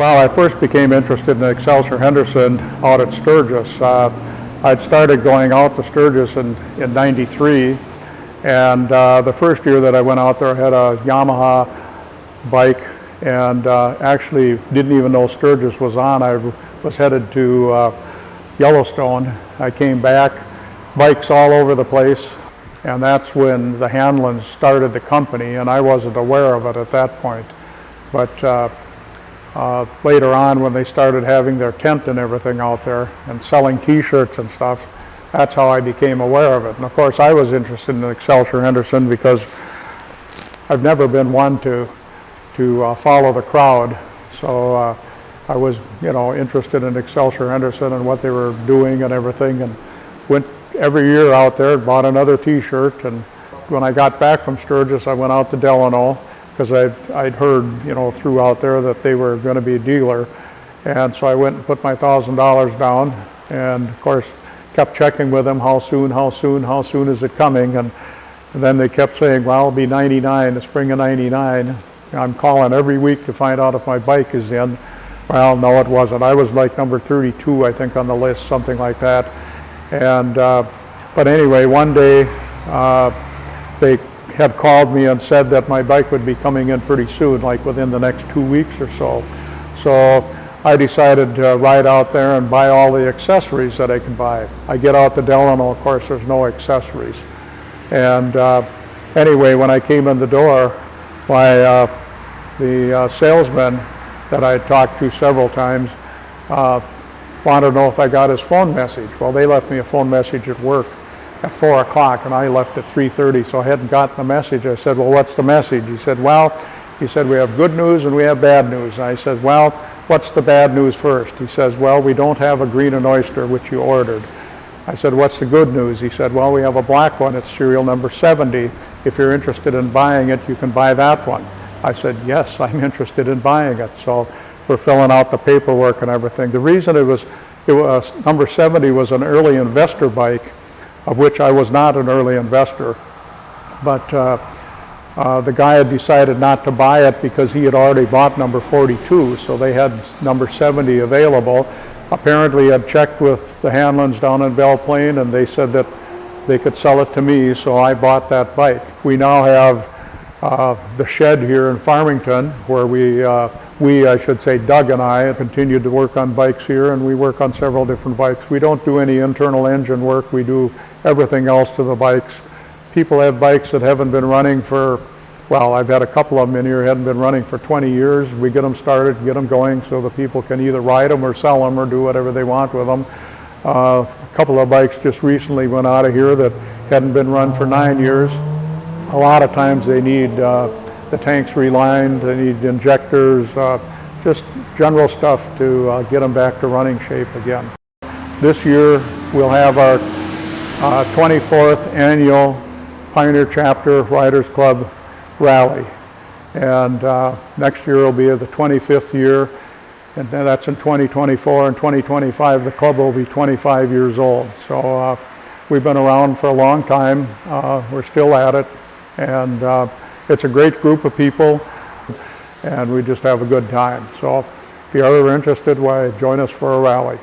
Well, I first became interested in Excelsior Henderson out at Sturgis. I'd started going out to Sturgis in '93, and the first year that I went out there I had a Yamaha bike, and actually didn't even know Sturgis was on. I was headed to Yellowstone. I came back, bikes all over the place, and that's when the Hanlons started the company, and I wasn't aware of it at that point. But later on, when they started having their tent and everything out there and selling t-shirts and stuff, that's how I became aware of it. And of course I was interested in Excelsior Henderson because I've never been one to follow the crowd. So I was, interested in Excelsior Henderson and what they were doing and everything, and went every year out there and bought another t-shirt. And when I got back from Sturgis, I went out to Delano, because I'd heard, through out there that they were going to be a dealer. And so I went and put my $1,000 down, and of course kept checking with them, how soon is it coming? And then they kept saying, well, it'll be 99, the spring of 99. I'm calling every week to find out if my bike is in. Well, no, it wasn't. I was like number 32, I think, on the list, something like that. And but anyway, one day they had called me and said that my bike would be coming in pretty soon, like within the next 2 weeks or so. So I decided to ride out there and buy all the accessories that I could buy. I get out to Delano, of course, there's no accessories. And anyway, when I came in the door, the salesman that I had talked to several times wanted to know if I got his phone message. Well, they left me a phone message at work at 4 o'clock, and I left at 3:30, so I hadn't gotten the message. I said, well, what's the message? He said, we have good news and we have bad news. And I said, well, what's the bad news first? He says, well, we don't have a green and oyster, which you ordered. I said, what's the good news? He said, well, we have a black one. It's serial number 70. If you're interested in buying it, you can buy that one. I said, yes, I'm interested in buying it. So we're filling out the paperwork and everything. The reason it was number 70 was an early investor bike, of which I was not an early investor. But the guy had decided not to buy it because he had already bought number 42, so they had number 70 available. Apparently had checked with the Hanlons down in Belle Plaine, and they said that they could sell it to me, so I bought that bike. We now have the shed here in Farmington, where I should say Doug and I continued to work on bikes here, and we work on several different bikes. We don't do any internal engine work. We do everything else to the bikes. People have bikes that haven't been running for, well, I've had a couple of them in here, hadn't been running for 20 years. We get them started, get them going so the people can either ride them or sell them or do whatever they want with them. A couple of bikes just recently went out of here that hadn't been run for 9 years. A lot of times they need the tanks relined, they need injectors, just general stuff to get them back to running shape again. This year we'll have our 24th annual Pioneer Chapter Riders Club Rally, and next year will be the 25th year, and then that's in 2024. and 2025 the club will be 25 years old. So we've been around for a long time. We're still at it, and it's a great group of people, and we just have a good time. So if you're ever interested, why join us for a rally.